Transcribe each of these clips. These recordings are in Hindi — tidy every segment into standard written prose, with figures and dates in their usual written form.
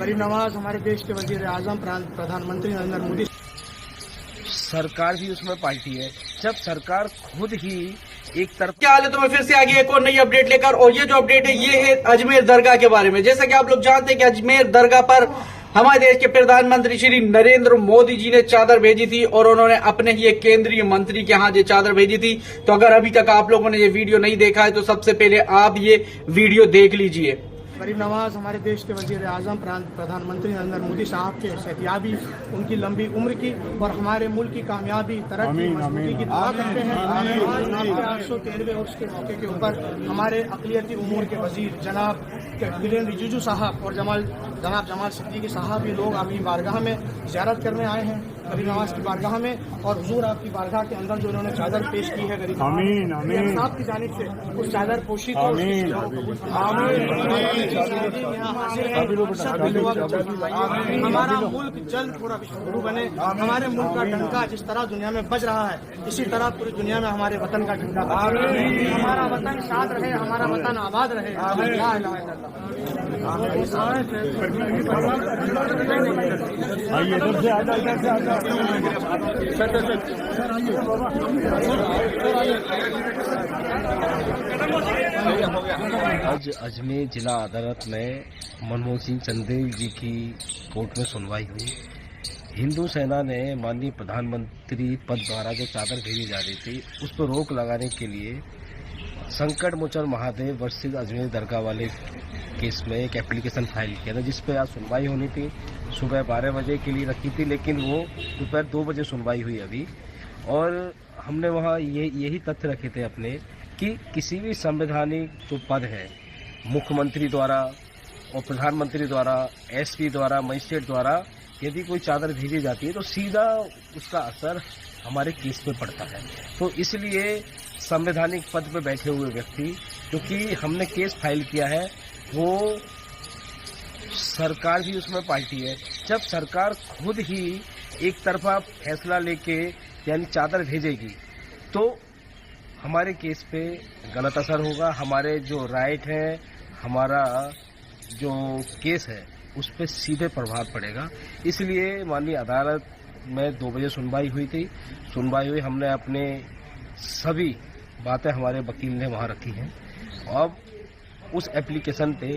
गरीब नवाज हमारे देश के वजीर आजम प्रधानमंत्री नरेंद्र मोदी। सरकार भी उसमें पार्टी है। जब सरकार खुद ही एक तरफ क्या हाल है, तो मैं फिर से आगे एक और नई अपडेट लेकर, और ये जो अपडेट है ये है अजमेर दरगाह के बारे में। जैसा कि आप लोग जानते हैं कि अजमेर दरगाह पर हमारे देश के प्रधानमंत्री श्री नरेंद्र मोदी जी ने चादर भेजी थी, और उन्होंने अपने ही एक केंद्रीय मंत्री के यहाँ ये चादर भेजी थी। तो अगर अभी तक आप लोगों ने ये वीडियो नहीं देखा है तो सबसे पहले आप ये वीडियो देख लीजिए। गरीब नवाज हमारे देश के वजीर आजम प्रधानमंत्री नरेंद्र मोदी साहब के सेहतियाबी, उनकी लंबी उम्र की और हमारे मुल्क की कामयाबी, तरक्की, मजबूती की दुआ करते हैं। आज 813वें वर्ष के मौके के ऊपर हमारे अक़लियती उमूर के वजीर जनाब किरेन रिजिजू साहब और जनाब जमाल सिद्दीकी साहब, ये लोग आपकी बारगाह में ज़ियारत करने आए हैं, गरीब नवाज की बारगाह में। और हुजूर आपकी बारगाह के अंदर जो उन्होंने चादर पेश की है गरीब नवाज साहब की जानिब से, उस चादर पोशी को हमारा मुल्क जल्द पूरा विश्वगुरु बने। हमारे मुल्क का डंका जिस तरह दुनिया में बज रहा है, इसी तरह पूरी दुनिया में हमारे वतन का डंका बजे। हमारा वतन शाद रहे, हमारा वतन आबाद रहे। आज अजमेर जिला अदालत में मनमोहन सिंह चंदेल जी की कोर्ट में सुनवाई हुई। हिंदू सेना ने माननीय प्रधानमंत्री पद द्वारा जो चादर भेजी जा रही थी उस पर रोक लगाने के लिए संकट मोचन महादेव वर्सेस अजमेर दरगाह वाले केस में एक एप्लीकेशन फाइल किया था, जिस पर आज सुनवाई होनी थी। सुबह 12 बजे के लिए रखी थी, लेकिन वो दोपहर 2 बजे सुनवाई हुई अभी। और हमने वहाँ यही तथ्य रखे थे अपने कि किसी भी संवैधानिक जो पद है, मुख्यमंत्री द्वारा और प्रधानमंत्री द्वारा, एसपी द्वारा, मजिस्ट्रेट द्वारा यदि कोई चादर भेजी जाती है तो सीधा उसका असर हमारे केस पे पड़ता है। तो इसलिए संवैधानिक पद पर बैठे हुए व्यक्ति, क्योंकि हमने केस फाइल किया है, वो सरकार भी उसमें पार्टी है। जब सरकार खुद ही एक तरफा फैसला लेके यानी चादर भेजेगी तो हमारे केस पे गलत असर होगा, हमारे जो राइट है, हमारा जो केस है उस पर सीधे प्रभाव पड़ेगा। इसलिए माननीय अदालत में 2 बजे सुनवाई हुई थी। सुनवाई हुई, हमने अपने सभी बातें हमारे वकील ने वहाँ रखी हैं। अब उस एप्लीकेशन पे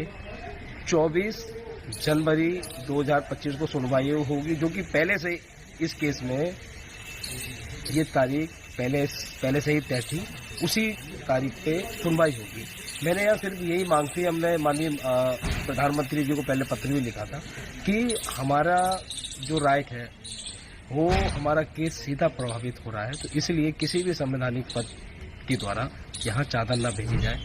24 जनवरी 2025 को सुनवाई होगी, जो कि पहले से इस केस में ये तारीख पहले से ही तय थी। उसी तारीख पे सुनवाई होगी। मैंने यहाँ सिर्फ यही मांग थी, हमने माननीय प्रधानमंत्री जी को पहले पत्र भी लिखा था कि हमारा जो राइट है वो हमारा केस सीधा प्रभावित हो रहा है, तो इसलिए किसी भी संवैधानिक पद के द्वारा यहाँ चादर न भेजी जाए।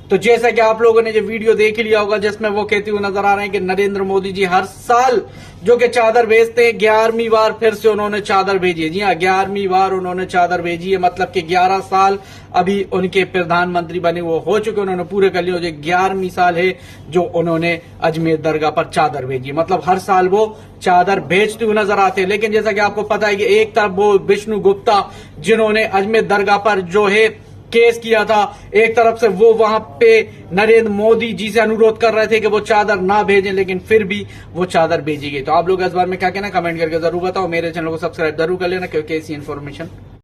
तो जैसा कि आप लोगों ने जो वीडियो देख लिया होगा, जिसमें वो कहते हुए नजर आ रहे हैं कि नरेंद्र मोदी जी हर साल जो कि चादर भेजते हैं, 11वीं बार फिर से उन्होंने चादर भेजी है। जी हाँ, 11वीं बार उन्होंने चादर भेजी है, मतलब कि 11 साल अभी उनके प्रधानमंत्री बने वो हो चुके, उन्होंने पूरे कर लिए। 11वीं साल है जो उन्होंने अजमेर दरगाह पर चादर भेजी, मतलब हर साल वो चादर भेजते हुए नजर आते हैं। लेकिन जैसा कि आपको पता है कि एक तरफ वो विष्णु गुप्ता जिन्होंने अजमेर दरगाह पर जो है केस किया था, एक तरफ से वो वहां पे नरेंद्र मोदी जी से अनुरोध कर रहे थे कि वो चादर ना भेजें, लेकिन फिर भी वो चादर भेजी गई। तो आप लोग इस बारे में क्या कहना, कमेंट करके जरूर बताओ। मेरे चैनल को सब्सक्राइब जरूर कर लेना, क्योंकि ऐसी इन्फॉर्मेशन